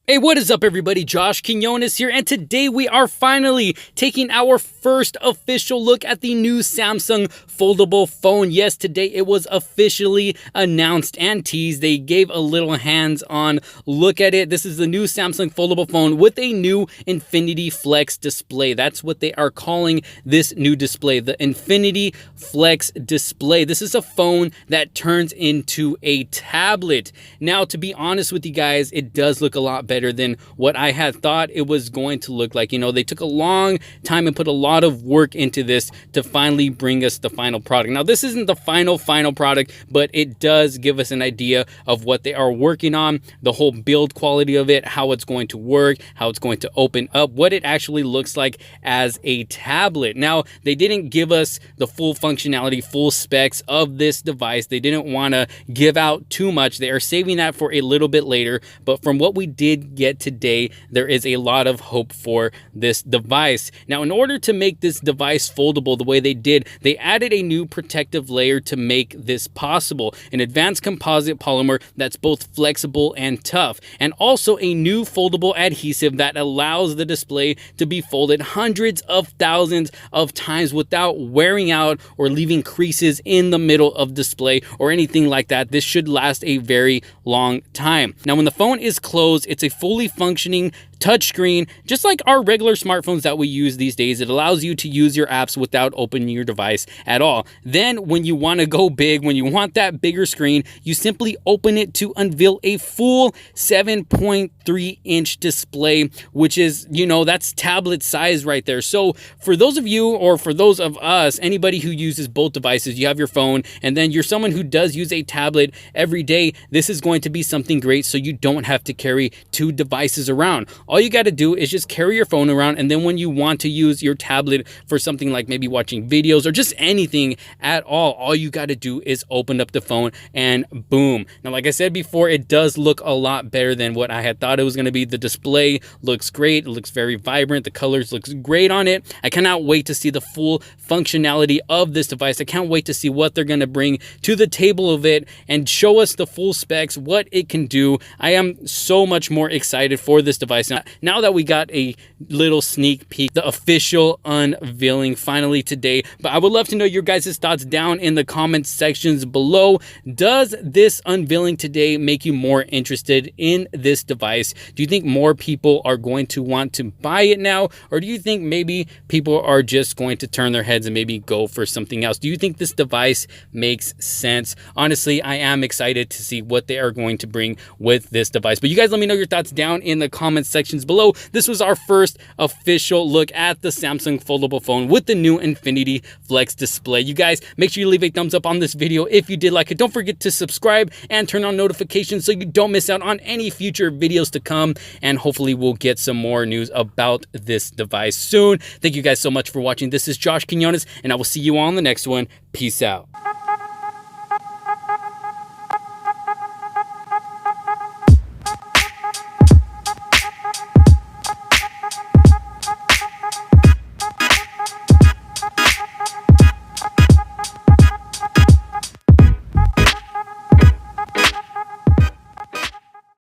Hey, what is up everybody? Josh Quinones here, and today we are finally taking our first official look at the new Samsung Foldable Phone. Yes, today it was officially announced and teased. They gave a little hands-on look at it. This is the new Samsung Foldable Phone with a new Infinity Flex display. That's what they are calling this new display, the Infinity Flex display. This is a phone that turns into a tablet. Now, to be honest with you guys, it does look a lot better than what I had thought it was going to look like. You know, they took a long time and put a lot of work into this to finally bring us the final product. Now, this isn't the final product, but it does give us an idea of what they are working on, the whole build quality of it, how it's going to work, how it's going to open up, what it actually looks like as a tablet. Now, they didn't give us the full functionality, full specs of this device. They didn't want to give out too much. They are saving that for a little bit later, but from what we did get today, there is a lot of hope for this device. Now, in order to make this device foldable the way they did, they added a new protective layer to make this possible, an advanced composite polymer that's both flexible and tough, and also a new foldable adhesive that allows the display to be folded hundreds of thousands of times without wearing out or leaving creases in the middle of display or anything like that. This should last a very long time. Now, when the phone is closed, it's a fully functioning touchscreen, just like our regular smartphones that we use these days. It allows you to use your apps without opening your device at all. Then when you want to go big, when you want that bigger screen, you simply open it to unveil a full 7.3-inch display, which is, you know, that's tablet size right there. So for those of you, or for those of us, anybody who uses both devices, you have your phone and then you're someone who does use a tablet every day, this is going to be something great so you don't have to carry two devices around. All you got to do is just carry your phone around, and then when you want to use your tablet for something like maybe watching videos or just anything at all you got to do is open up the phone and boom. Now, like I said before, it does look a lot better than what I had thought it was going to be. The display looks great. It looks very vibrant. The colors looks great on it. I cannot wait to see the full functionality of this device. I can't wait to see what they're going to bring to the table of it and show us the full specs, what it can do. I am so much more excited for this device now that we got a little sneak peek, the official unveiling finally today. But I would love to know your guys' thoughts down in the comment sections below. Does this unveiling today make you more interested in this device? Do you think more people are going to want to buy it now? Or do you think maybe people are just going to turn their heads and maybe go for something else? Do you think this device makes sense? Honestly, I am excited to see what they are going to bring with this device. But you guys let me know your thoughts down in the comment sections below. This was our first official look at the Samsung Foldable Phone with the new Infinity Flex display. You guys, make sure you leave a thumbs up on this video if you did like it. Don't forget to subscribe and turn on notifications so you don't miss out on any future videos to come. And hopefully we'll get some more news about this device soon. Thank you guys so much for watching. This is Josh Quinones, and I will see you all on the next one. Peace out.